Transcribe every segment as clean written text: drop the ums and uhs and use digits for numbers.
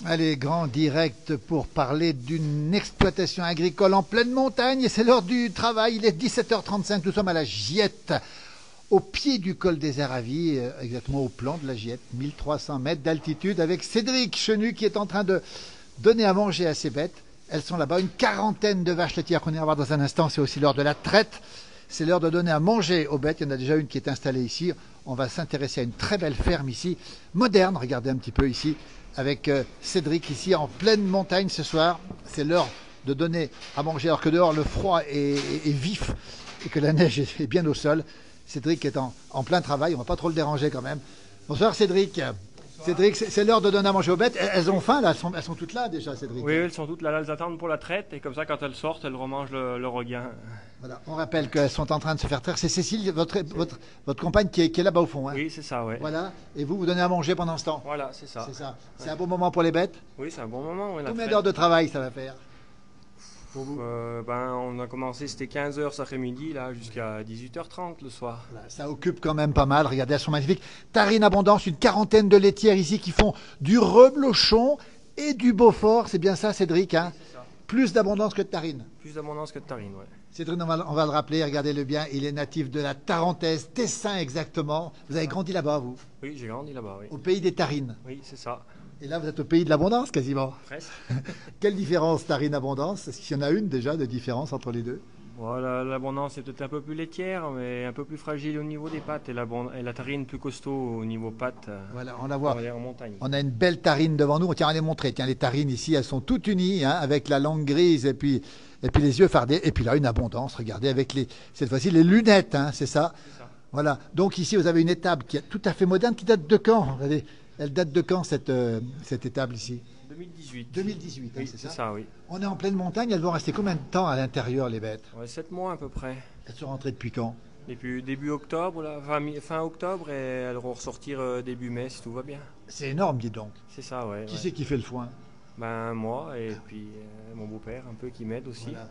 Allez, grand direct pour parler d'une exploitation agricole en pleine montagne. C'est l'heure du travail, il est 17h35, nous sommes à la Giette, au pied du col des Aravis, exactement au plan de la Giette, 1300 mètres d'altitude, avec Cédric Chenu qui est en train de donner à manger à ses bêtes. Elles sont là-bas, une quarantaine de vaches laitières qu'on ira voir dans un instant, c'est aussi l'heure de la traite. C'est l'heure de donner à manger aux bêtes, il y en a déjà une qui est installée ici. On va s'intéresser à une très belle ferme ici, moderne, regardez un petit peu ici, avec Cédric ici en pleine montagne ce soir. C'est l'heure de donner à manger alors que dehors le froid est vif et que la neige est bien au sol. Cédric est en plein travail, on ne va pas trop le déranger quand même. Bonsoir Cédric. Bonsoir. Cédric, c'est l'heure de donner à manger aux bêtes. Elles ont faim là, elles sont toutes là déjà Cédric. Oui, elles sont toutes là, elles attendent pour la traite et comme ça quand elles sortent, elles remangent le regain. Voilà, on rappelle qu'elles sont en train de se faire traire. C'est Cécile, votre compagne qui est là-bas au fond. Hein. Oui, c'est ça, oui. Voilà, et vous donnez à manger pendant ce temps. Voilà, c'est ça. C'est ça. C'est Ouais. un bon moment pour les bêtes. Oui, c'est un bon moment. Oui, Combien d'heures de travail ça va faire pour vous on a commencé, c'était 15h cet après-midi, là, jusqu'à 18h30 le soir. Voilà, ça occupe quand même pas mal. Regardez, elles sont magnifiques. Tarine Abondance, une quarantaine de laitières ici qui font du reblochon et du Beaufort. C'est bien ça, Cédric hein C'est ça. Plus d'abondance que de Tarine. Plus d'abondance que de tarine, oui. Cédric, on va le rappeler, regardez-le bien. Il est natif de la Tarentaise, Tessin exactement. Vous avez grandi là-bas, vous Oui, j'ai grandi là-bas, oui. au pays des Tarines. Oui, c'est ça. Et là, vous êtes au pays de l'abondance quasiment. Presque. Quelle différence, Tarine Abondance? Est-ce qu'il y en a une déjà de différence entre les deux? Voilà, l'abondance est peut-être un peu plus laitière, mais un peu plus fragile au niveau des pattes. Et la tarine plus costaud au niveau pattes. Voilà, on la voit. On va aller en montagne. On a une belle tarine devant nous. Tiens, on va les montrer. Tiens, les tarines ici, elles sont toutes unies, hein, avec la langue grise et puis les yeux fardés. Et puis là, une abondance. Regardez, avec cette fois-ci, les lunettes, hein, c'est ça. C'est ça. Voilà. Donc ici, vous avez une étable qui est tout à fait moderne, qui date de quand? Regardez, elle date de quand cette étable ici? 2018. 2018, hein, Oui, c'est c'est ça. ça, oui. On est en pleine montagne. Elles vont rester combien de temps à l'intérieur, les bêtes? Ouais, 7 mois à peu près. Elles sont rentrées depuis quand? Depuis début octobre, là, fin octobre, et elles vont ressortir début mai si tout va bien. C'est énorme, dis donc. C'est ça, ouais. Qui Ouais. c'est qui fait le foin? Ben moi et puis mon beau-père un peu qui m'aide aussi. Voilà.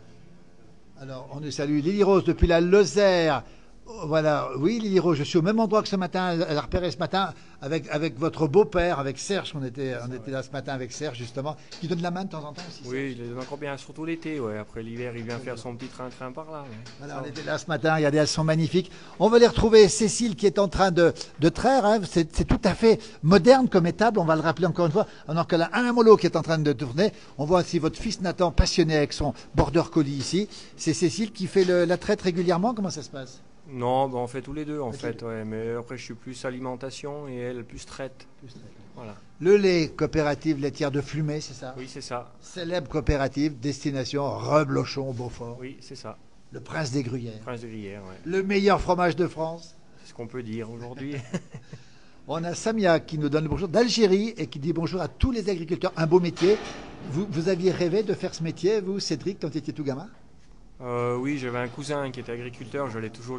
Alors, on nous salue Lily Rose depuis la Lozère. Oh, voilà, oui Lily Rose, je suis au même endroit que ce matin. Elle a repéré ce matin avec votre beau-père, avec Serge. On était là ce matin avec Serge justement, qui donne la main de temps en temps aussi. Oui, il est encore bien, surtout l'été, ouais. Après l'hiver, il vient faire son petit train-train par là. Ouais. Voilà, on était là ce matin, regardez, elles sont magnifiques. On va les retrouver, Cécile qui est en train de traire, hein. C'est tout à fait moderne comme étable, on va le rappeler encore une fois. Alors que là, Alain Molot qui est en train de tourner, on voit aussi votre fils Nathan passionné avec son border collie ici. C'est Cécile qui fait la traite régulièrement, comment ça se passe? Non, ben on fait tous les deux en fait, ouais. Mais après, je suis plus alimentation et elle plus traite. Voilà. Le lait, coopérative laitière de Flumet, c'est ça? Oui, c'est ça. Célèbre coopérative, destination Reblochon, Beaufort. Oui, c'est ça. Le prince des gruyères. Prince de Gruyère, ouais. Le meilleur fromage de France. C'est ce qu'on peut dire aujourd'hui. On a Samia qui nous donne le bonjour d'Algérie et qui dit bonjour à tous les agriculteurs. Un beau métier. Vous aviez rêvé de faire ce métier, vous, Cédric, quand vous étiez tout gamin? Oui, j'avais un cousin qui était agriculteur. J'allais tous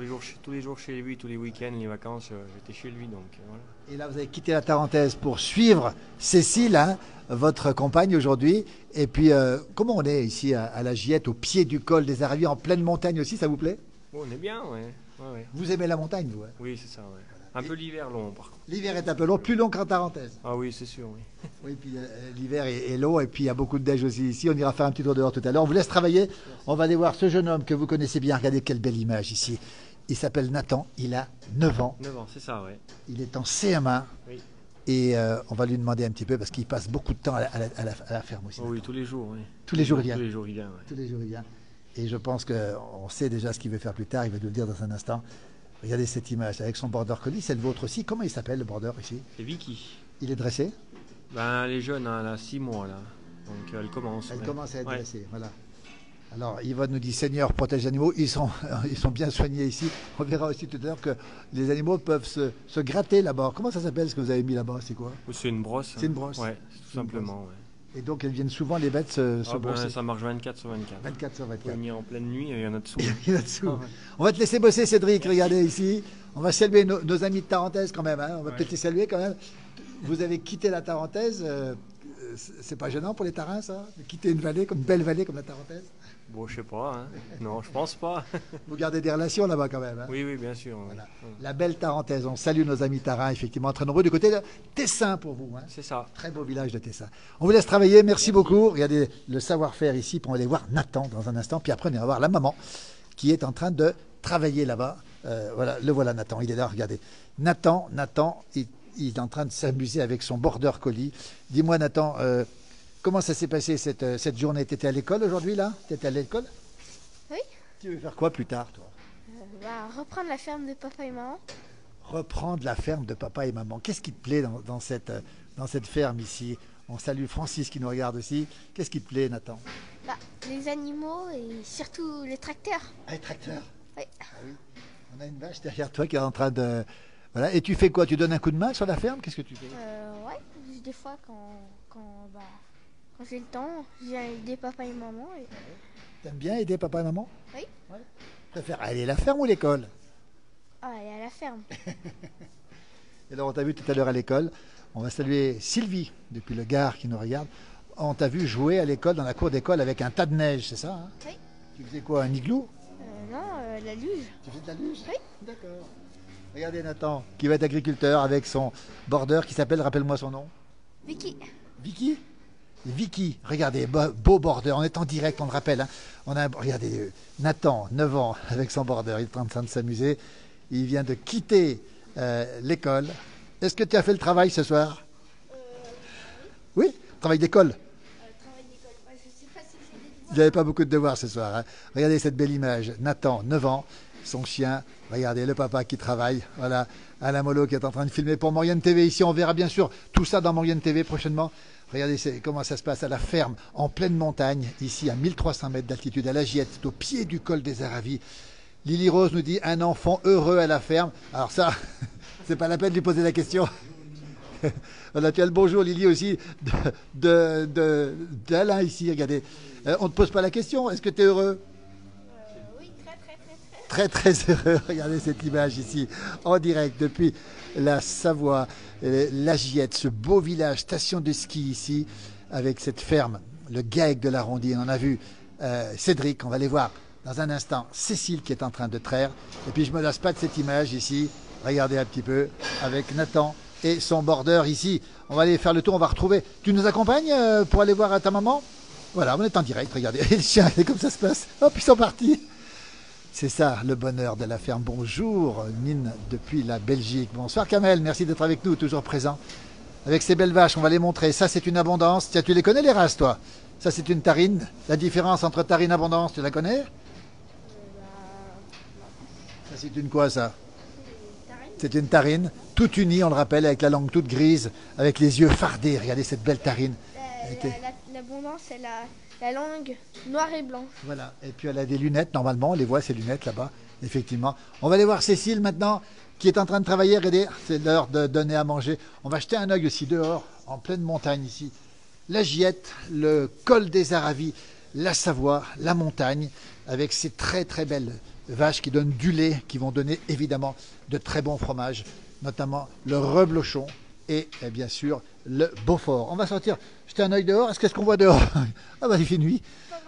les jours chez lui, tous les week-ends, les vacances, j'étais chez lui, donc voilà. Et là, vous avez quitté la Tarentaise pour suivre Cécile, hein, votre compagne aujourd'hui. Et puis, comment on est ici à la Giette, au pied du col des Aravis, en pleine montagne aussi, ça vous plaît? Bon, on est bien, ouais. Ouais, ouais. Vous aimez la montagne, vous? Hein? Oui, c'est ça, ouais. Un peu l'hiver long, par contre. L'hiver est un peu long, plus long qu'en Tarentaise. Ah oui, c'est sûr, oui. Oui, puis l'hiver est long et puis il y a beaucoup de neige aussi ici. On ira faire un petit tour dehors tout à l'heure. On vous laisse travailler. On va aller voir ce jeune homme que vous connaissez bien. Regardez quelle belle image ici. Il s'appelle Nathan. Il a 9 ans. 9 ans, c'est ça, ouais. Il est en CM1. Oui. Et on va lui demander un petit peu parce qu'il passe beaucoup de temps à la ferme aussi. Oh oui, tous les jours, oui. Tous les jours, il vient. Tous les jours, il vient, ouais. Tous les jours, il vient. Et je pense qu'on sait déjà ce qu'il veut faire plus tard. Il va nous le dire dans un instant. Regardez cette image avec son border collie. C'est le vôtre aussi. Comment il s'appelle le border ici? C'est Vicky. Il est dressé? Ben, elle est jeune, hein, elle a 6 mois, là. Donc, elle commence. Elle ouais. commence à être Ouais. dressée. Voilà. Alors, Yvonne nous dit Seigneur, protège les animaux. Ils sont bien soignés ici. On verra aussi tout à l'heure que les animaux peuvent se gratter là-bas. Comment ça s'appelle ce que vous avez mis là-bas? C'est quoi? C'est une brosse. C'est une brosse. Ouais, tout simplement, ouais. Et donc, elles viennent souvent, les bêtes, se Ah ben, brosser. ça marche 24 sur 24. 24 sur Faut 24. venir en pleine nuit et il y en a dessous. Il y en a dessous. Ah ouais. On va te laisser bosser, Cédric. Regardez ici. On va saluer nos amis de Tarentaise quand même. Hein. On va peut-être les saluer quand même. Vous avez quitté la Tarentaise c'est pas gênant pour les Tarins, ça, de quitter une vallée, comme une belle vallée comme la Tarentaise? Bon, je sais pas, hein. Non, je pense pas. Vous gardez des relations là-bas quand même, hein? Oui, oui, bien sûr. Voilà. Oui. La belle Tarentaise. On salue nos amis Tarins, effectivement, très nombreux du côté de Tessin pour vous, hein. C'est ça. Très beau village de Tessin. On vous laisse travailler, merci beaucoup. Regardez le savoir-faire ici, puis on va aller voir Nathan dans un instant, puis après on ira voir la maman qui est en train de travailler là-bas. Voilà, le voilà Nathan, il est là, regardez. Nathan, il est en train de s'amuser avec son border collie. Dis-moi Nathan, comment ça s'est passé cette journée? Tu étais à l'école aujourd'hui là? Tu étais à l'école? Oui. Tu veux faire quoi plus tard toi? Reprendre la ferme de papa et maman. Reprendre la ferme de papa et maman. Qu'est-ce qui te plaît dans cette ferme ici? On salue Francis qui nous regarde aussi. Qu'est-ce qui te plaît Nathan? Les animaux et surtout les tracteurs. Ah, les tracteurs? Oui. Ah oui. On a une vache derrière toi qui est en train de... Voilà. Et tu fais quoi? Tu donnes un coup de main sur la ferme? Qu'est-ce que tu fais? Ouais, des fois quand j'ai le temps, je viens aider papa et maman. T'aimes bien aider papa et maman? Oui. Ouais. Tu préfères aller à la ferme ou l'école? Elle est à la ferme. Et alors on t'a vu tout à l'heure à l'école. On va saluer Sylvie depuis le Gard qui nous regarde. On t'a vu jouer à l'école, dans la cour d'école avec un tas de neige, c'est ça, hein? Oui. Tu faisais quoi, un igloo? Non, la luge. Tu fais de la luge? Oui. D'accord. Regardez Nathan, qui va être agriculteur avec son border qui s'appelle, rappelle-moi son nom. Vicky. Vicky? Vicky, regardez, beau border, on est en direct, on le rappelle. Hein. Regardez, Nathan, 9 ans, avec son border, il est en train de s'amuser. Il vient de quitter l'école. Est-ce que tu as fait le travail ce soir? Oui, travail d'école. Travail d'école. Je sais pas si j'ai des devoirs. Vous n'avez pas beaucoup de devoirs ce soir. Hein. Regardez cette belle image. Nathan, 9 ans, son chien. Regardez le papa qui travaille. Voilà, Alain Molo qui est en train de filmer pour Maurienne TV. Ici, on verra bien sûr tout ça dans Maurienne TV prochainement. Regardez comment ça se passe à la ferme, en pleine montagne, ici à 1300 mètres d'altitude, à la Giette, au pied du col des Aravis. Lily Rose nous dit un enfant heureux à la ferme. Alors ça, c'est pas la peine de lui poser la question. Voilà, tu as le bonjour Lily aussi d'Alain ici, regardez. On ne te pose pas la question, est-ce que tu es heureux? Oui, très. Très très heureux, regardez cette image ici, en direct depuis la Savoie, la Giette, ce beau village, station de ski ici, avec cette ferme, le GAEC de l'Arrondi. On a vu Cédric, on va aller voir dans un instant Cécile qui est en train de traire. Et puis je ne me lasse pas de cette image ici, regardez un petit peu, avec Nathan et son border ici. On va aller faire le tour, on va retrouver. Tu nous accompagnes pour aller voir ta maman? Voilà, on est en direct, regardez, et le chien, comme ça se passe. Hop, ils sont partis. C'est ça, le bonheur de la ferme. Bonjour, Nine, depuis la Belgique. Bonsoir, Kamel, merci d'être avec nous, toujours présent. Avec ces belles vaches, on va les montrer. Ça, c'est une abondance. Tiens, tu les connais, les races, toi? Ça, c'est une tarine. La différence entre tarine et abondance, tu la connais? Ça, c'est une quoi, ça? C'est une tarine, toute unie, on le rappelle, avec la langue toute grise, avec les yeux fardés. Regardez cette belle tarine. L'abondance, c'est la langue noire et blanche. Voilà, et puis elle a des lunettes, normalement, on les voit, ces lunettes là-bas, effectivement. On va aller voir Cécile maintenant, qui est en train de travailler. Regardez, c'est l'heure de donner à manger. On va jeter un œil aussi dehors, en pleine montagne ici. La Giette, le col des Aravis, la Savoie, la montagne, avec ces très très belles vaches qui donnent du lait, qui vont donner évidemment de très bons fromages, notamment le reblochon et bien sûr le Beaufort. On va sortir, jeter un œil dehors. Qu'est-ce qu'on voit dehors? Ah bah il fait nuit.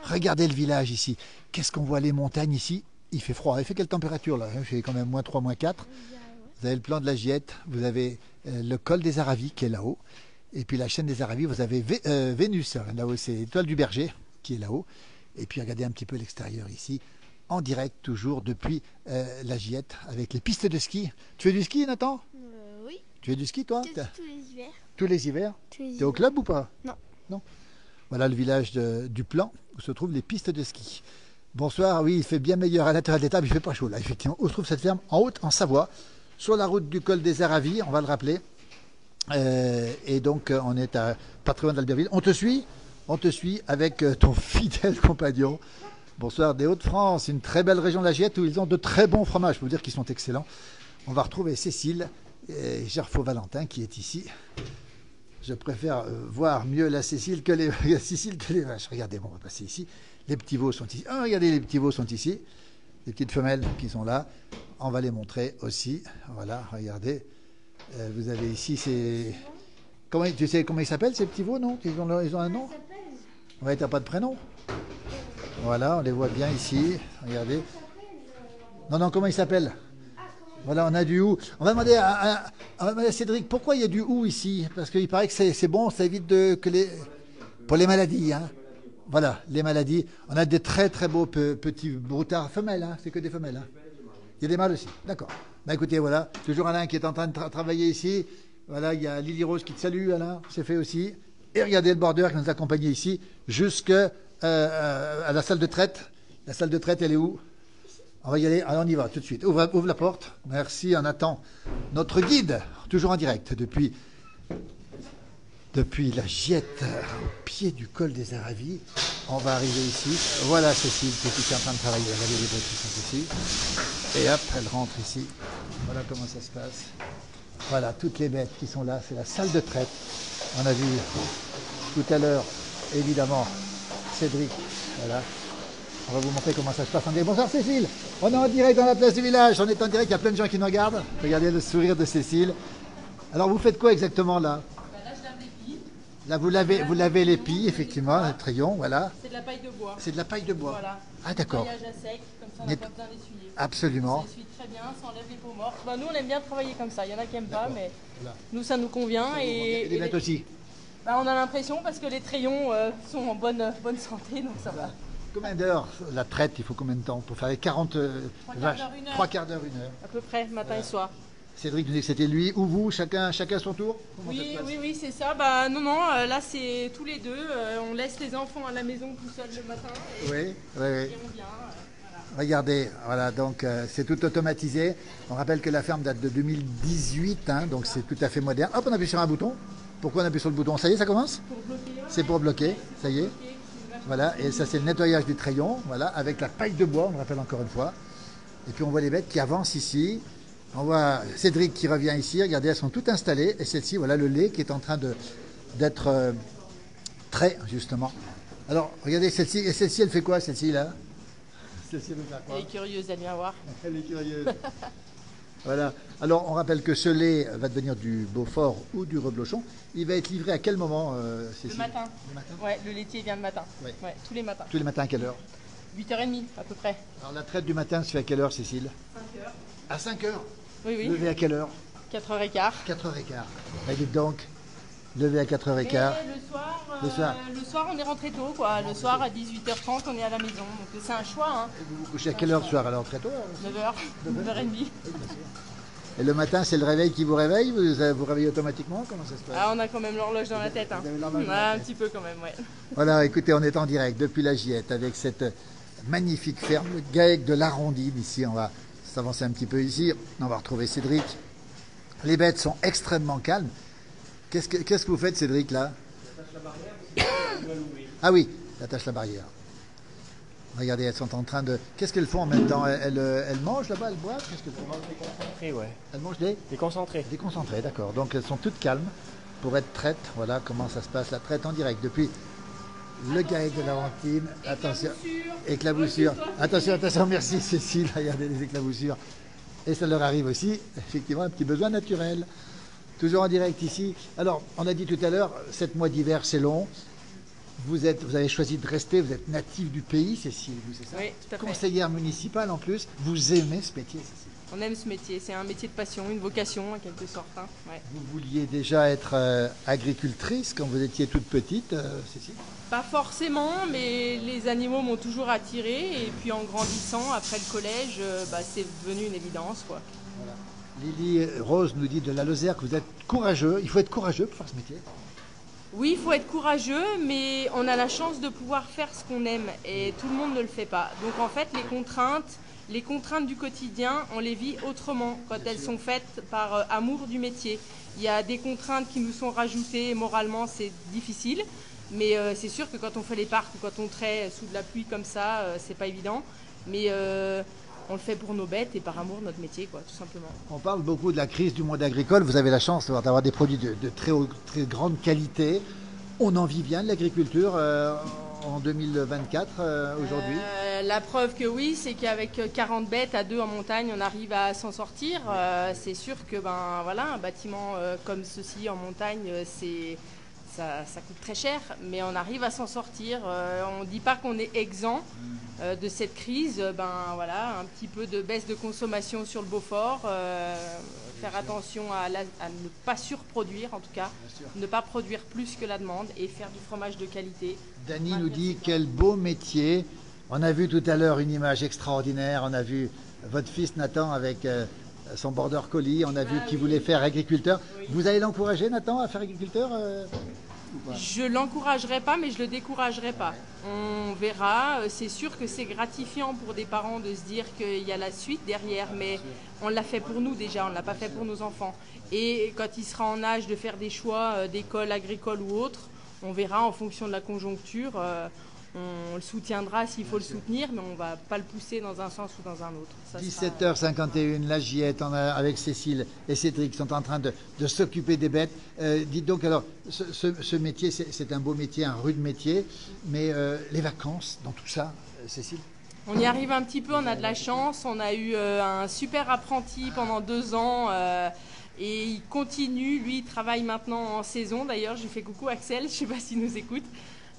Regardez le village ici. Qu'est-ce qu'on voit? Les montagnes ici. Il fait froid. Il fait quelle température là? Il fait quand même -3, -4. Vous avez le plan de la Giette. Vous avez le col des Aravis qui est là-haut. Et puis la chaîne des Aravis, vous avez Vénus. Là-haut, c'est l'étoile du Berger qui est là-haut. Et puis regardez un petit peu l'extérieur ici. En direct toujours depuis la Giette avec les pistes de ski. Tu fais du ski, Nathan? Oui. Tu fais du ski, toi? Tous les hivers. Tous les hivers? Tous les T'es au hivers. club ou pas? Non. Non. Voilà le village du Plan où se trouvent les pistes de ski. Bonsoir, oui, il fait bien meilleur à l'intérieur de l'étable, il fait pas chaud là, effectivement. Où se trouve cette ferme? En Haute, en Savoie, sur la route du col des Aravis, on va le rappeler. Et donc, on est à pas très loin d'Albertville. On te suit avec ton fidèle compagnon. Bonsoir des Hauts-de-France, une très belle région de la Giette où ils ont de très bons fromages. Je peux vous dire qu'ils sont excellents. On va retrouver Cécile et Gerfaux-Valentin qui est ici. Je préfère voir mieux la Cécile que les vaches. Regardez, bon, on va passer ici. Les petits veaux sont ici. Ah, regardez, les petits veaux sont ici. Les petites femelles qui sont là. On va les montrer aussi. Voilà, regardez. Vous avez ici ces... Tu sais comment ils s'appellent ces petits veaux, non? Ils ont un nom? Ouais, t'as pas de prénom? Voilà, on les voit bien ici. Regardez. Non, comment ils s'appellent? Voilà, on a du hou. On va demander à Cédric pourquoi il y a du hou ici. Parce qu'il paraît que c'est bon, ça évite pour les maladies. Hein. Voilà, les maladies. On a des très très beaux petits broutards femelles. Hein. C'est que des femelles. Hein. Il y a des mâles aussi. D'accord. Bah écoutez, voilà. Toujours Alain qui est en train de travailler ici. Voilà, il y a Lily Rose qui te salue, Alain. C'est fait aussi. Et regardez le bordeur qui nous accompagne ici jusqu'à la salle de traite. La salle de traite, elle est où? On va y aller, alors on y va tout de suite. Ouvre la porte. Merci, on attend notre guide, toujours en direct, depuis la Giette, au pied du col des Aravis. On va arriver ici. Voilà Cécile qui est en train de travailler. Regardez les bottes qui sont ici. Et hop, elle rentre ici. Voilà comment ça se passe. Voilà, toutes les bêtes qui sont là. C'est la salle de traite. On a vu tout à l'heure, évidemment, Cédric. Voilà. On va vous montrer comment ça se passe. Bonsoir Cécile, on est en direct dans la place du village, on est en direct, il y a plein de gens qui nous regardent. Regardez le sourire de Cécile. Alors vous faites quoi exactement là? Là je lave les pilles. Là vous lavez les pilles, effectivement, le crayon, voilà. C'est de la paille de bois. C'est de la paille de bois. Voilà. Ah d'accord. Nettoyage à sec, comme ça on n'a pas besoin d'essuyer. Absolument. Ça essuie très bien, ça enlève les peaux mortes. Bah, nous on aime bien travailler comme ça, il y en a qui n'aiment pas, mais Voilà. nous ça nous convient. Et les bêtes aussi. Bah, on a l'impression parce que les crayons sont en bonne santé, donc ça va. Combien d'heures la traite? Il faut combien de temps pour faire les 40 vaches? 3 quarts d'heure, 1 heure. À peu près, matin et soir. Cédric nous dit que c'était lui ou vous, chacun son tour? Comment ça se passe? Oui, c'est ça. Bah non, là c'est tous les deux. On laisse les enfants à la maison tout seuls le matin. Oui. Et on vient. Voilà. Regardez, voilà, donc c'est tout automatisé. On rappelle que la ferme date de 2018, hein, donc c'est tout à fait moderne. Hop, on appuie sur un bouton. Pourquoi on appuie sur le bouton? Ça y est, ça commence? Pour bloquer. C'est pour bloquer, ça y est. Voilà, et ça c'est le nettoyage du crayon, voilà, avec la paille de bois, on le rappelle encore une fois. Et puis on voit les bêtes qui avancent ici. On voit Cédric qui revient ici, regardez, elles sont toutes installées. Et celle-ci, voilà le lait qui est en train d'être trait, justement. Alors, regardez celle-ci, et celle-ci, elle fait quoi, celle-ci, là? Celle-ci, elle veut faire quoi? Elle est curieuse, elle vient voir. Elle est curieuse. Voilà. Alors, on rappelle que ce lait va devenir du Beaufort ou du Reblochon. Il va être livré à quel moment, Cécile? Le matin. Le matin. Ouais, le laitier vient le matin. Ouais. Ouais, tous les matins. Tous les matins à quelle heure? 8h30 à peu près. Alors, la traite du matin se fait à quelle heure, Cécile? 5h. À 5 heures. Oui. Levé à quelle heure? 4h15. 4h15. Et dites donc, levé à 4h15. Mais Le soir. le soir, on est rentré tôt, quoi. Le soir, à 18h30, on est à la maison. Donc c'est un choix, hein. Vous vous couchez à quelle heure le soir? Alors, très tôt? 9h, 9h30. Et le matin, c'est le réveil qui vous réveille? Vous réveillez automatiquement? Comment ça se passe? Ah, on a quand même l'horloge dans la tête, hein. Vous avez l'horloge dans la Ouais, un tête. petit peu quand même, ouais. Voilà, écoutez, on est en direct depuis la Giette avec cette magnifique ferme, le GAEC de l'Arrondine. Ici, on va s'avancer un petit peu ici. On va retrouver Cédric. Les bêtes sont extrêmement calmes. Qu'est-ce que vous faites, Cédric, là? Ah oui, j'attache la barrière. Regardez, elles sont en train de... Qu'est-ce qu'elles font en même temps? Elles mangent là-bas, elles boivent? Qu'est-ce qu'elles font? Déconcentré, ouais. Elles mangent Déconcentré. Déconcentrées, d'accord. Donc elles sont toutes calmes pour être traites. Voilà comment ça se passe, la traite en direct depuis le GAEC de l'Arrondine. Attention, éclaboussure. Attention, merci Cécile. Regardez les éclaboussures. Et ça leur arrive aussi, effectivement, un petit besoin naturel. Toujours en direct ici. Alors, on a dit tout à l'heure, 7 mois d'hiver, c'est long. Vous avez choisi de rester, vous êtes natif du pays, Cécile, vous, c'est ça? Oui, tout à fait. Conseillère municipale en plus, vous aimez ce métier, Cécile? On aime ce métier, c'est un métier de passion, une vocation en quelque sorte, hein. Ouais. Vous vouliez déjà être agricultrice quand vous étiez toute petite, Cécile? Pas forcément, mais les animaux m'ont toujours attirée. Et puis en grandissant, après le collège, c'est devenu une évidence, quoi. Voilà. Lily Rose nous dit de la Lozère que vous êtes courageux. Il faut être courageux pour faire ce métier. Oui, il faut être courageux, mais on a la chance de pouvoir faire ce qu'on aime et tout le monde ne le fait pas. Donc en fait, les contraintes du quotidien, on les vit autrement quand elles sont faites par amour du métier. Il y a des contraintes qui nous sont rajoutées, moralement c'est difficile, mais c'est sûr que quand on fait les parcs ou quand on traite sous de la pluie comme ça, c'est pas évident. Mais on le fait pour nos bêtes et par amour de notre métier, quoi, tout simplement. On parle beaucoup de la crise du monde agricole. Vous avez la chance d'avoir des produits de très grande qualité. On en vit bien de l'agriculture en 2024 aujourd'hui? La preuve que oui, c'est qu'avec 40 bêtes à 2 en montagne, on arrive à s'en sortir. C'est sûr que un bâtiment comme ceci en montagne, ça coûte très cher, mais on arrive à s'en sortir. On ne dit pas qu'on est exempt de cette crise. Un petit peu de baisse de consommation sur le Beaufort, faire attention à ne pas surproduire, en tout cas, ne pas produire plus que la demande et faire du fromage de qualité. Dany nous dit quel beau métier. On a vu tout à l'heure une image extraordinaire. On a vu votre fils Nathan avec son border collie. On a vu qu'il voulait faire agriculteur. Oui. Vous allez l'encourager, Nathan, à faire agriculteur Je l'encouragerai pas, mais je le découragerai pas. On verra. C'est sûr que c'est gratifiant pour des parents de se dire qu'il y a la suite derrière, mais on l'a fait pour nous déjà, on ne l'a pas fait pour nos enfants. Et quand il sera en âge de faire des choix d'école agricole ou autre, on verra en fonction de la conjoncture. On le soutiendra s'il faut le soutenir, mais on ne va pas le pousser dans un sens ou dans un autre. 17h51, la Giette, avec Cécile et Cédric sont en train de s'occuper des bêtes. Dites donc, alors, ce métier, c'est un beau métier, un rude métier, mais les vacances dans tout ça, Cécile? On y arrive un petit peu, on a de la chance. On a eu un super apprenti pendant 2 ans et il continue. Lui, il travaille maintenant en saison. D'ailleurs, je lui fais coucou Axel, je ne sais pas s'il nous écoute.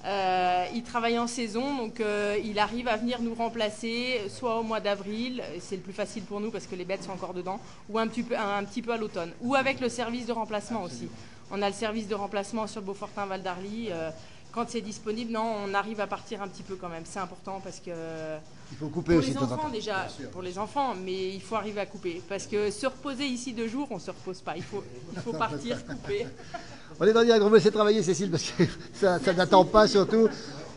Il travaille en saison, donc il arrive à venir nous remplacer soit au mois d'avril, c'est le plus facile pour nous parce que les bêtes sont encore dedans, ou un petit peu à l'automne, ou avec le service de remplacement aussi. On a le service de remplacement sur le Beaufortin Val d'Arly. Quand c'est disponible, non, on arrive à partir un petit peu quand même. C'est important parce que il faut couper pour aussi les enfants déjà, pour les enfants, mais il faut arriver à couper parce que se reposer ici 2 jours, on se repose pas. Il faut partir, couper. On est dans le direct, on va essayer de travailler, Cécile, parce que ça n'attend pas surtout.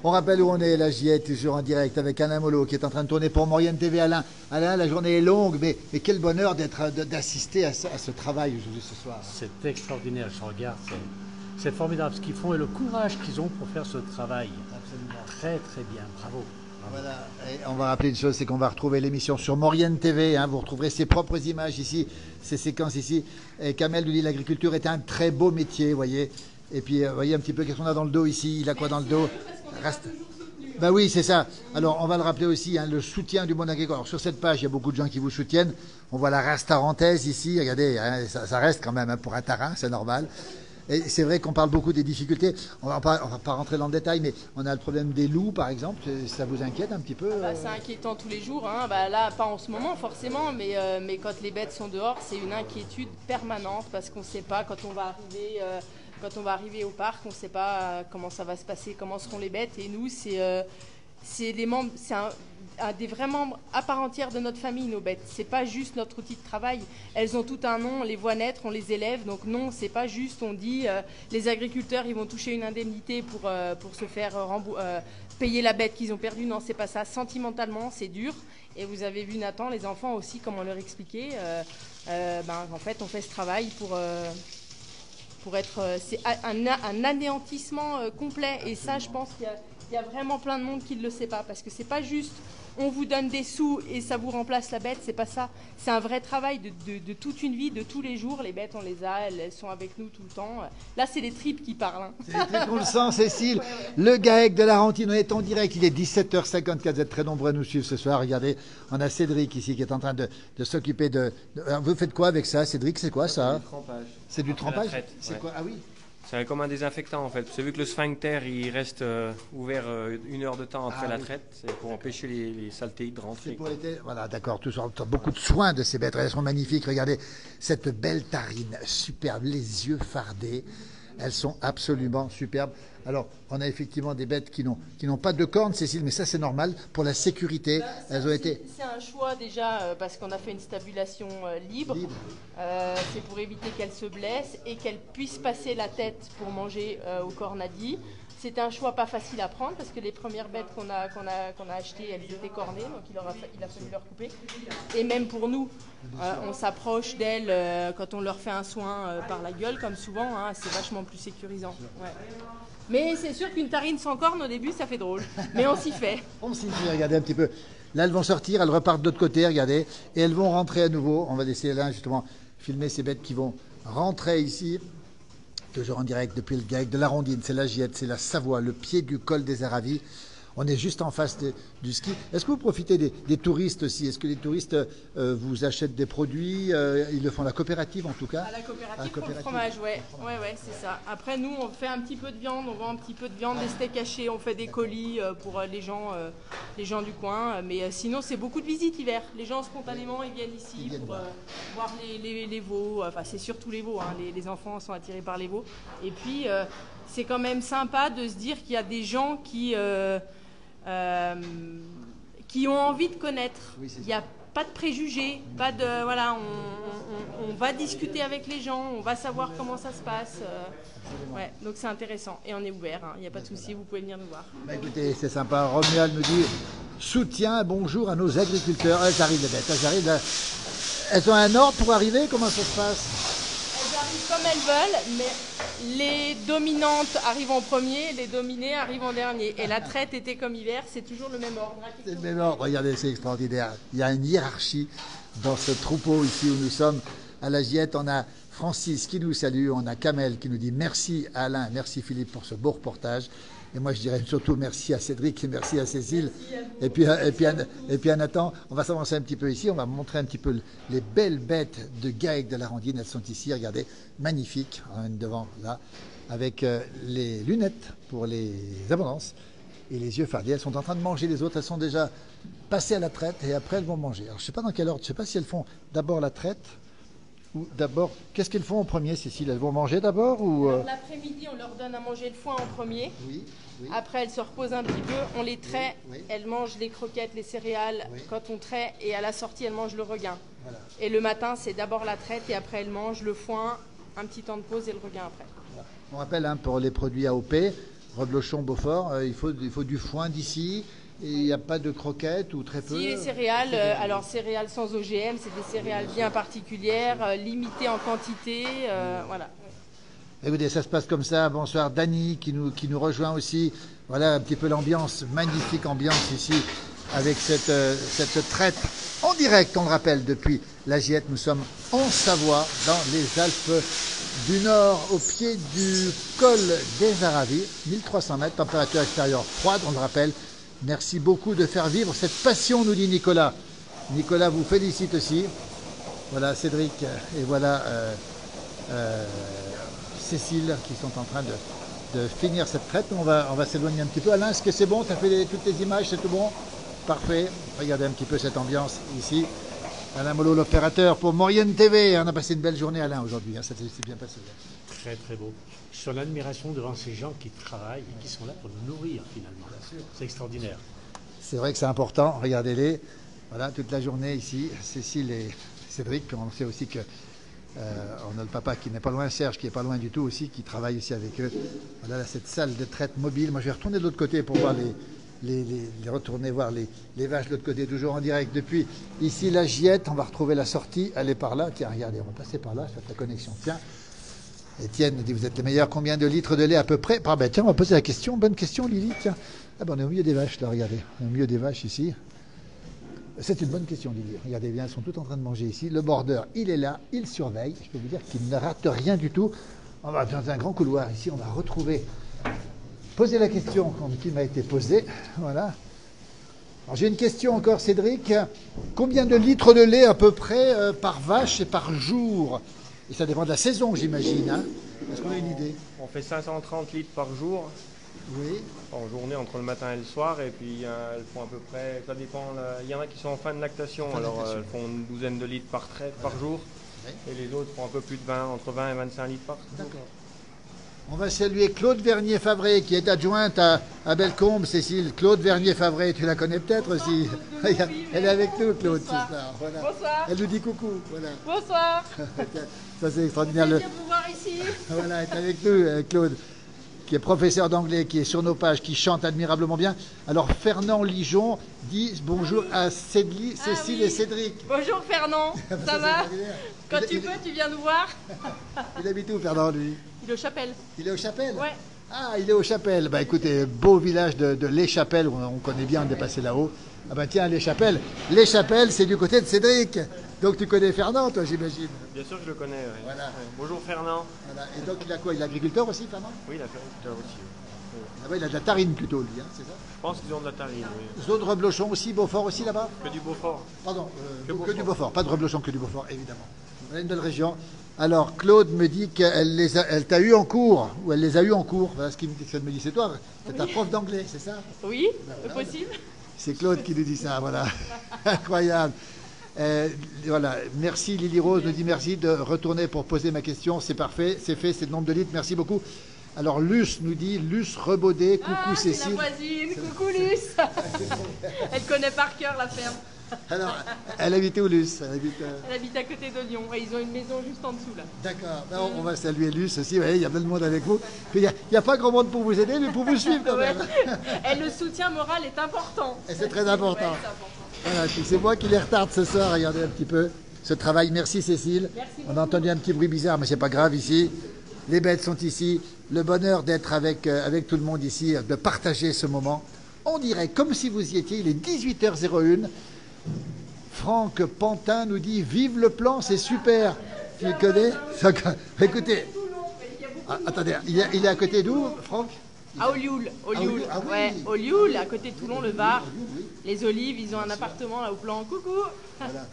On rappelle où on est, la Giette, toujours en direct avec Alain Molot qui est en train de tourner pour Maurienne TV. Alain, la journée est longue, mais quel bonheur d'assister à ce travail aujourd'hui, ce soir. C'est extraordinaire, je regarde, c'est formidable ce qu'ils font et le courage qu'ils ont pour faire ce travail. Absolument. Très très bien, bravo. Voilà, et on va rappeler une chose, c'est qu'on va retrouver l'émission sur Maurienne TV, vous retrouverez ses propres images ici, ces séquences ici. Et Kamel nous dit l'agriculture est un très beau métier, vous voyez. Et puis, vous voyez un petit peu qu'est-ce qu'on a dans le dos ici, il a quoi dans le dos? Ben oui, c'est ça. Alors, on va le rappeler aussi, le soutien du monde agricole. Alors, sur cette page, il y a beaucoup de gens qui vous soutiennent. On voit la race tarentaise ici, regardez, ça reste quand même pour un tarin, c'est normal. Et c'est vrai qu'on parle beaucoup des difficultés. On va pas rentrer dans le détail, mais on a le problème des loups, par exemple. Ça vous inquiète un petit peu C'est inquiétant tous les jours. Là, pas en ce moment forcément, mais quand les bêtes sont dehors, c'est une inquiétude permanente parce qu'on ne sait pas quand on va arriver au parc, on ne sait pas comment ça va se passer, comment seront les bêtes. Et nous, c'est les membres, c'est un des vrais membres à part entière de notre famille, nos bêtes. C'est pas juste notre outil de travail. Elles ont tout un nom, on les voit naître, on les élève. Donc non, c'est pas juste, on dit les agriculteurs, ils vont toucher une indemnité pour se faire payer la bête qu'ils ont perdue. Non, c'est pas ça. Sentimentalement, c'est dur. Et vous avez vu Nathan, les enfants aussi, comment leur expliquer. En fait, on fait ce travail pour être... c'est un anéantissement complet. Et ça, je pense qu'il y a vraiment plein de monde qui ne le sait pas. Parce que c'est pas juste... On vous donne des sous et ça vous remplace la bête, c'est pas ça. C'est un vrai travail de toute une vie, de tous les jours. Les bêtes, on les a, elles sont avec nous tout le temps. Là, c'est les tripes qui parlent. C'est les tripes qu'on le sent, Cécile. Ouais. Le GAEC de la Rantine, on est en direct. Il est 17h54. Vous êtes très nombreux à nous suivre ce soir. Regardez, on a Cédric ici qui est en train de s'occuper de... Vous faites quoi avec ça, Cédric? C'est quoi ça? C'est du trempage. C'est du trempage? C'est quoi? Ah oui. C'est comme un désinfectant en fait. Parce que vu que le sphincter il reste ouvert 1 heure de temps après la traite, c'est pour empêcher les saletés de rentrer. Voilà, d'accord. Beaucoup de soins de ces bêtes. Elles sont magnifiques. Regardez cette belle tarine, superbe, les yeux fardés. Elles sont absolument superbes. Alors, on a effectivement des bêtes qui n'ont pas de cornes, Cécile, mais ça c'est normal pour la sécurité. Elles ont été... C'est un choix déjà parce qu'on a fait une stabulation libre. C'est pour éviter qu'elles se blessent et qu'elles puissent passer la tête pour manger au cornadi. C'était un choix pas facile à prendre parce que les premières bêtes qu'on a achetées, elles étaient cornées, donc il a fallu leur couper. Et même pour nous, on s'approche d'elles quand on leur fait un soin par la gueule, comme souvent, c'est vachement plus sécurisant. Ouais. Mais c'est sûr qu'une tarine sans corne, au début, ça fait drôle. Mais on s'y fait. On s'y fait, regardez un petit peu. Là, elles vont sortir, elles repartent de l'autre côté, regardez. Et elles vont rentrer à nouveau. On va laisser là, justement, filmer ces bêtes qui vont rentrer ici. Toujours en direct depuis le GAEC de la Rondine. C'est la Giette, c'est la Savoie, le pied du col des Aravis. On est juste en face du ski. Est-ce que vous profitez des touristes aussi? Est-ce que les touristes vous achètent des produits? Ils le font à la coopérative en tout cas? À la coopérative pour le fromage, ouais, c'est ça. Après, nous, on fait un petit peu de viande, on vend un petit peu de viande, des steaks hachés, on fait des colis pour les gens du coin. Mais sinon, c'est beaucoup de visites l'hiver. Les gens, spontanément, ils viennent ici pour voir les veaux. Enfin, c'est surtout les veaux, hein. Les enfants sont attirés par les veaux. Et puis, c'est quand même sympa de se dire qu'il y a des gens qui ont envie de connaître. Oui, il n'y a pas de préjugés, pas de voilà, on va discuter avec les gens, on va savoir comment ça se passe. Ouais, donc c'est intéressant et on est ouvert, hein, il n'y a pas de souci, vous pouvez venir nous voir. Bah écoutez, c'est sympa. Romuald nous dit soutien, bonjour à nos agriculteurs. Elles arrivent les bêtes, elles arrivent. Là. Elles ont un ordre pour arriver? Comment ça se passe? Elles arrivent comme elles veulent, mais les dominantes arrivent en premier, les dominés arrivent en dernier. Et la traite, été comme hiver, c'est toujours le même ordre. C'est le même ordre. Regardez, c'est extraordinaire. Il y a une hiérarchie dans ce troupeau ici où nous sommes. À la Giette, on a Francis qui nous salue, on a Kamel qui nous dit merci à Alain, merci Philippe pour ce beau reportage. Et moi, je dirais surtout merci à Cédric et merci à Cécile. Et puis à Nathan. On va s'avancer un petit peu ici. On va montrer un petit peu les belles bêtes de Gaec de la Randine. Elles sont ici, regardez, magnifiques. On en a une devant, là, avec les lunettes pour les abondances et les yeux fardés. Elles sont en train de manger les autres. Elles sont déjà passées à la traite et après, elles vont manger. Alors, je ne sais pas dans quel ordre. Je ne sais pas si elles font d'abord la traite ou d'abord... Qu'est-ce qu'elles font en premier, Cécile? Elles vont manger d'abord ou... L'après-midi, on leur donne à manger le foin en premier. Oui. Oui. Après, elles se reposent un petit peu, on les traite, oui. Elles mangent les croquettes, les céréales Oui. quand on traite, et à la sortie, elles mangent le regain. Voilà. Et le matin, c'est d'abord la traite, et après, elles mangent le foin, un petit temps de pause et le regain après. Voilà. On rappelle hein, pour les produits AOP, Reblochon, Beaufort, il faut du foin d'ici, et il n'y a pas de croquettes ou très peu. Si, les céréales, alors céréales sans OGM, c'est des céréales bien particulières, limitées en quantité, voilà. Écoutez, ça se passe comme ça. Bonsoir Dany qui nous rejoint aussi. Voilà un petit peu l'ambiance, magnifique ambiance ici avec cette traite en direct, on le rappelle, depuis la Giette. Nous sommes en Savoie, dans les Alpes du Nord, au pied du col des Aravis, 1300 mètres, température extérieure froide, on le rappelle. Merci beaucoup de faire vivre cette passion, nous dit Nicolas. Nicolas vous félicite aussi. Voilà Cédric et voilà... Cécile qui sont en train de finir cette traite. On va s'éloigner un petit peu. Alain, est-ce que c'est bon? Tu as fait toutes les images, c'est tout bon? Parfait. Regardez un petit peu cette ambiance ici. Alain Molot, l'opérateur pour Maurienne TV. On a passé une belle journée, Alain, aujourd'hui. Ça s'est bien passé. Très, très beau. Je suis en admiration devant ces gens qui travaillent et qui sont là pour nous nourrir, finalement. C'est extraordinaire. C'est vrai que c'est important. Regardez-les. Voilà, toute la journée ici. Cécile et Cédric. On sait aussi que on a le papa qui n'est pas loin, Serge qui n'est pas loin du tout aussi, qui travaille aussi avec eux. Voilà cette salle de traite mobile. Moi je vais retourner de l'autre côté pour voir retourner voir les vaches de l'autre côté, toujours en direct depuis ici la Giette. On va retrouver la sortie, elle est par là. Tiens, regardez, on va passer par là, je fais la connexion. Tiens, Étienne nous dit vous êtes les meilleurs, combien de litres de lait à peu près? Ben, tiens, on va poser la question, bonne question Lily, tiens. Ah ben, on est au milieu des vaches là, regardez, on est au milieu des vaches ici. C'est une bonne question, Lily. Regardez bien, elles sont toutes en train de manger ici. Le border, il est là, il surveille. Je peux vous dire qu'il ne rate rien du tout. On va dans un grand couloir ici, on va retrouver... Poser la question qui m'a été posée. Voilà. Alors j'ai une question encore, Cédric. Combien de litres de lait à peu près par vache et par jour? Et ça dépend de la saison, j'imagine. Hein? Est-ce qu'on a une idée? On fait 530 litres par jour. Oui. En journée, entre le matin et le soir, et puis elles font à peu près, ça dépend, il y en a qui sont en fin de lactation, alors elles font une douzaine de litres par traite par jour, oui. Et les autres font un peu plus de 20, entre 20 et 25 litres par jour. D'accord. On va saluer Claude Vernier-Favret, qui est adjointe à Bellecombe, Cécile. Claude Vernier-Favret, tu la connais peut-être aussi. Oui, elle est avec nous, Claude. Bonsoir. Voilà. Bonsoir. Elle nous dit coucou. Voilà. Bonsoir. Ça c'est extraordinaire. Plaisir de vous voir ici. Voilà, elle est avec nous, Claude, qui est professeur d'anglais, qui est sur nos pages, qui chante admirablement bien. Alors Fernand Lijon dit bonjour à Cécile et Cédric. Bonjour Fernand, ça va? Quand tu peux, tu viens nous voir. Il habite où Fernand, lui? Il est aux Chapelles. Il est aux Chapelles? Ouais. Ah, il est aux Chapelles. Bah écoutez, beau village de Les Chapelles, on connaît bien, on est passé là-haut. Ah bah tiens, Les Chapelles. Les Chapelles, c'est du côté de Cédric. Donc tu connais Fernand, toi, j'imagine? Bien sûr que je le connais, oui. Voilà. Ouais. Bonjour Fernand. Voilà. Et donc il a quoi? Il est agriculteur aussi, Fernand? Oui, il a fait agriculteur aussi. Oui. Là-bas, il a de la tarine plutôt, lui, hein, c'est ça? Je pense qu'ils ont de la tarine, oui. Zone Reblochon aussi, Beaufort aussi là-bas? Que du Beaufort. Pardon, Que que du Beaufort. Beaufort, pas de Reblochon, que du Beaufort, évidemment. On a une belle région. Alors, Claude me dit elle t'a eu en cours, ou elle les a eu en cours. Voilà ce qu'elle me dit, c'est toi, c'est ta prof d'anglais, c'est ça? Oui, voilà. possible. C'est Claude qui nous dit ça, voilà. Incroyable. Voilà, merci Lily Rose nous dit merci de retourner pour poser ma question. C'est parfait, c'est fait, c'est le nombre de litres, merci beaucoup. Alors Luce nous dit, Luce Rebaudet, coucou C'est Cécile. la voisine, coucou Luce. Elle connaît par cœur la ferme. Alors, elle habite où Luce? Elle habite à côté de Lyon. Et ils ont une maison juste en dessous là. D'accord, ben, on va saluer Luce aussi, il y a plein de monde avec vous. Il n'y a pas grand monde pour vous aider, mais pour vous suivre quand même. Et le soutien moral est important. Et c'est très important. Ouais, c'est important. Voilà, puis c'est moi qui les retarde ce soir, regardez un petit peu ce travail. Merci Cécile. Merci On a beaucoup. entendu un petit bruit bizarre, mais c'est pas grave ici. Les bêtes sont ici. Le bonheur d'être avec tout le monde ici, de partager ce moment. On dirait comme si vous y étiez. Il est 18h01. Franck Pantin nous dit vive le plan, c'est super. Tu le connais? Écoutez, attendez, il est à côté d'où, Franck? À Olioul. Olioul. Ah oui. Ouais, Olioul, à côté de Toulon, le Var. Oui. Les Olives, ils ont un appartement là au plan. Coucou. Voilà.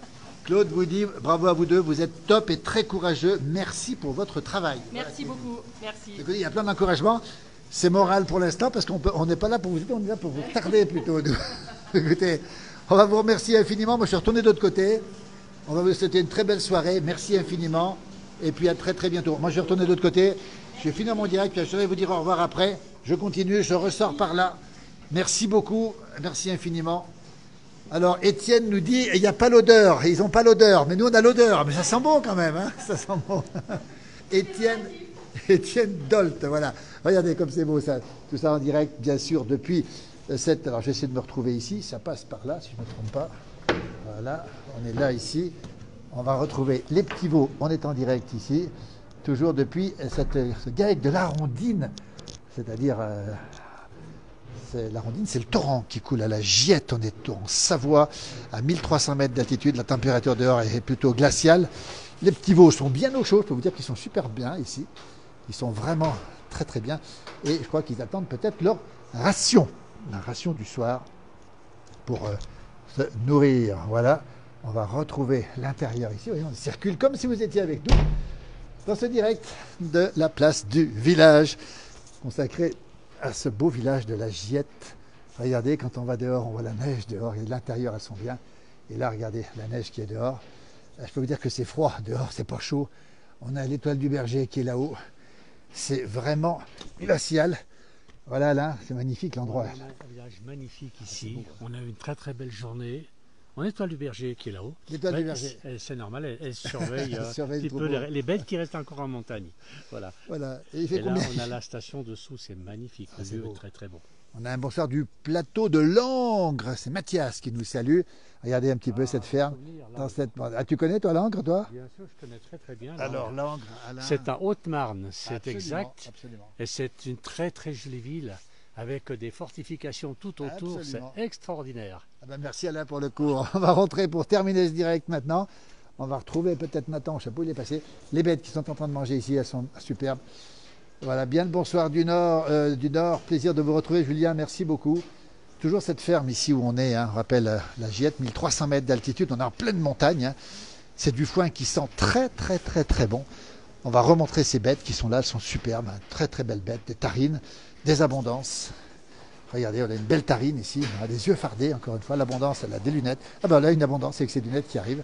Claude vous dit bravo à vous deux, vous êtes top et très courageux. Merci pour votre travail. Merci beaucoup. Merci. Écoutez, il y a plein d'encouragements. C'est moral pour l'instant parce qu'on n'est pas là pour vous aider, on est là pour vous retarder plutôt. Écoutez, on va vous remercier infiniment. Moi, je suis retourné de l'autre côté. On va vous souhaiter une très belle soirée. Merci infiniment. Et puis à très très bientôt. Moi, je vais retourner de l'autre côté. Je vais finir mon direct. Puis je vais vous dire au revoir après. Je continue, je ressors par là. Merci beaucoup. Merci infiniment. Alors, Étienne nous dit, il n'y a pas l'odeur. Ils n'ont pas l'odeur. Mais nous, on a l'odeur. Mais ça sent bon quand même. Hein, ça sent bon. Étienne Dolt, voilà. Regardez comme c'est beau ça. Tout ça en direct, bien sûr, depuis cette... Alors, j'essaie de me retrouver ici. Ça passe par là, si je ne me trompe pas. Voilà, on est là, ici. On va retrouver les petits veaux. On est en direct ici. Toujours depuis ce GAEC de l'Arondine. C'est-à-dire... l'Arondine, c'est le torrent qui coule à la Giette. On est en Savoie, à 1300 mètres d'altitude. La température dehors est plutôt glaciale. Les petits veaux sont bien au chaud. Je peux vous dire qu'ils sont super bien ici. Ils sont vraiment très très bien. Et je crois qu'ils attendent peut-être leur ration. La ration du soir pour se nourrir. Voilà. On va retrouver l'intérieur ici. Voyez, on circule comme si vous étiez avec nous dans ce direct de la place du village consacré à ce beau village de la Giette. Regardez, quand on va dehors, on voit la neige dehors, et l'intérieur, elles sont bien. Et là, regardez, la neige qui est dehors. Je peux vous dire que c'est froid dehors, c'est pas chaud. On a l'étoile du berger qui est là-haut. C'est vraiment glacial. Voilà, là, c'est magnifique l'endroit. On a un village magnifique ici. On a eu une très très belle journée. On a l'étoile du berger qui est là-haut. L'étoile du berger. C'est normal, elle surveille, Elle surveille un petit le peu troupeau. les bêtes qui restent encore en montagne. Voilà. Voilà. Et il fait Et là, combien? on a la station dessous, c'est magnifique. Le c'est lieu beau. est très très bon. On a un bonsoir du plateau de Langres. C'est Mathias qui nous salue. Regardez un petit peu cette ferme. Dans cette... Ah, tu connais toi Langres, toi? Bien sûr, je connais très très bien. Alors Langres, Alain. C'est en Haute-Marne, c'est Absolument, exact. Absolument. Et c'est une très très jolie ville avec des fortifications tout autour. C'est Absolument. extraordinaire. Ah ben, merci Alain pour le cours. On va rentrer pour terminer ce direct maintenant. On va retrouver peut-être Nathan, je sais pas où il est passé. Les bêtes qui sont en train de manger ici, elles sont superbes. Voilà, bien le bonsoir du Nord. Plaisir de vous retrouver, Julien. Merci beaucoup. Toujours cette ferme ici où on est. Hein, on rappelle la Giette, 1300 mètres d'altitude. On est en pleine montagne. Hein. C'est du foin qui sent très, très, très, très bon. On va remontrer ces bêtes qui sont là. Elles sont superbes. Hein. Très, très belles bêtes. Des tarines, des abondances. Regardez, on a une belle tarine ici. On a des yeux fardés, encore une fois. L'abondance, elle a des lunettes. Ah ben là, une abondance avec ses lunettes qui arrivent.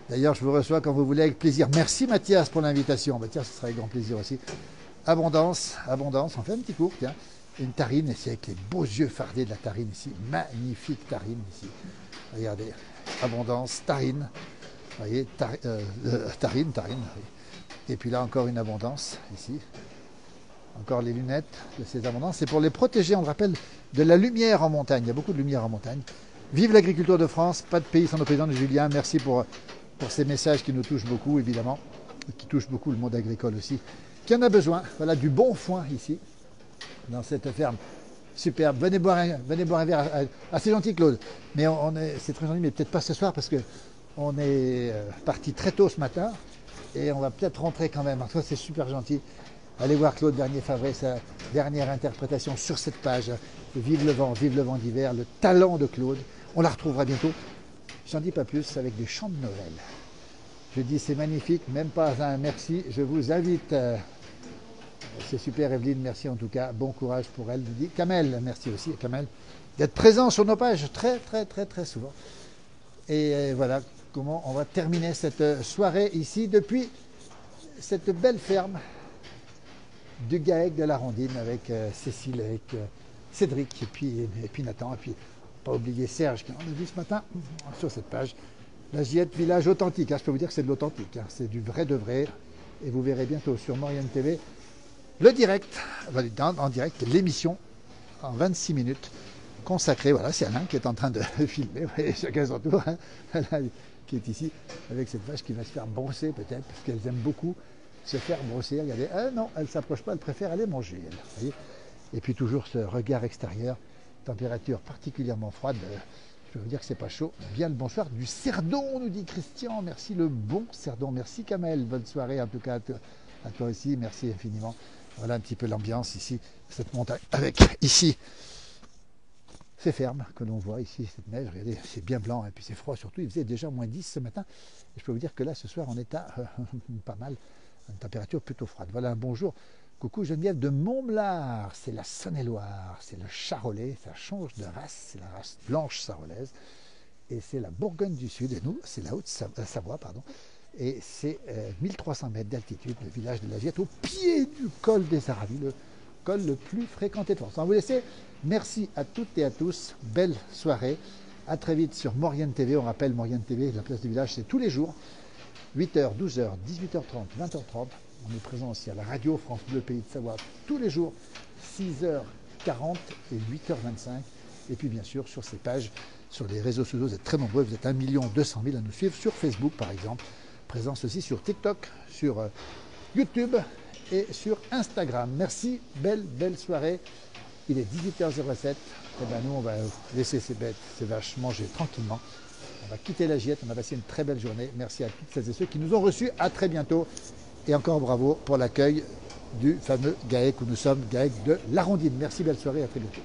D'ailleurs, je vous reçois quand vous voulez avec plaisir. Merci Mathias pour l'invitation. Bah, tiens, ce sera avec grand plaisir aussi. Abondance, abondance. On fait un petit cours, tiens. Une tarine ici avec les beaux yeux fardés de la tarine ici. Magnifique tarine ici. Regardez. Abondance, tarine. Vous voyez, tarine. Oui. Et puis là, encore une abondance ici. Encore les lunettes de ces abondances. C'est pour les protéger, on le rappelle, de la lumière en montagne. Il y a beaucoup de lumière en montagne. Vive l'agriculture de France. Pas de pays sans nos paysans. Julien, merci pour ces messages qui nous touchent beaucoup, évidemment. Et qui touchent beaucoup le monde agricole aussi. Qui en a besoin. Voilà, du bon foin ici, dans cette ferme. Superbe. Venez boire un verre. Ah, c'est gentil, Claude. Mais c'est très gentil, mais peut-être pas ce soir parce que on est parti très tôt ce matin et on va peut-être rentrer quand même. En tout cas, c'est super gentil. Allez voir Claude Bernier-Favret, sa dernière interprétation sur cette page. Vive le vent d'hiver, le talent de Claude. On la retrouvera bientôt. J'en dis pas plus, avec des chants de Noël. Je dis c'est magnifique, même pas un merci. Je vous invite. C'est super Evelyne, merci en tout cas. Bon courage pour elle. Je dis Kamel, merci aussi Kamel, d'être présent sur nos pages très souvent. Et voilà comment on va terminer cette soirée ici depuis cette belle ferme du GAEC de la Rondine avec Cécile, avec Cédric et puis Nathan. Et puis pas oublier Serge qu'on a vu ce matin sur cette page. La Giette Village authentique. Je peux vous dire que c'est de l'authentique. C'est du vrai de vrai. Et vous verrez bientôt sur Maurienne TV le direct, en direct, l'émission en 26 minutes consacrée. Voilà, c'est Alain qui est en train de filmer. Vous voyez, chacun son tour. Hein. Alain qui est ici avec cette vache qui va se faire brosser peut-être parce qu'elles aiment beaucoup se faire brosser. Regardez, non, elle ne s'approche pas, elle préfère aller manger. Elle, vous voyez. Et puis toujours ce regard extérieur, température particulièrement froide. Je peux vous dire que c'est pas chaud. Bien le bonsoir du Cerdon, nous dit Christian. Merci le bon Cerdon. Merci Kamel. Bonne soirée en tout cas à toi aussi. Merci infiniment. Voilà un petit peu l'ambiance ici, cette montagne. Avec ici ces fermes que l'on voit ici, cette neige. Regardez, c'est bien blanc et puis c'est froid surtout. Il faisait déjà moins 10 ce matin. Et je peux vous dire que là, ce soir, on est à pas mal. Une température plutôt froide. Voilà un bonjour. Coucou Geneviève de Montblar, c'est la Saône-et-Loire, c'est le Charolais, ça change de race, c'est la race blanche sarolaise, et c'est la Bourgogne du Sud, et nous, c'est la Haute-Savoie, pardon, et c'est 1300 mètres d'altitude, le village de la Giette, au pied du col des Aravis, le col le plus fréquenté de France. On va vous laisser, merci à toutes et à tous, belle soirée, à très vite sur Maurienne TV, on rappelle Maurienne TV, la place du village, c'est tous les jours, 8h, 12h, 18h30, 20h30, on est présent aussi à la radio France Bleu Pays de Savoie tous les jours, 6h40 et 8h25. Et puis bien sûr sur ces pages, sur les réseaux sociaux, vous êtes très nombreux, vous êtes 1 200 000 à nous suivre sur Facebook par exemple. Présence aussi sur TikTok, sur YouTube et sur Instagram. Merci, belle soirée. Il est 18h07. Et ben nous on va laisser ces bêtes, ces vaches manger tranquillement. On va quitter la Giette, on a passé une très belle journée. Merci à toutes celles et ceux qui nous ont reçus. À très bientôt. Et encore bravo pour l'accueil du fameux GAEC où nous sommes, GAEC de la Rondine. Merci, belle soirée, à très bientôt.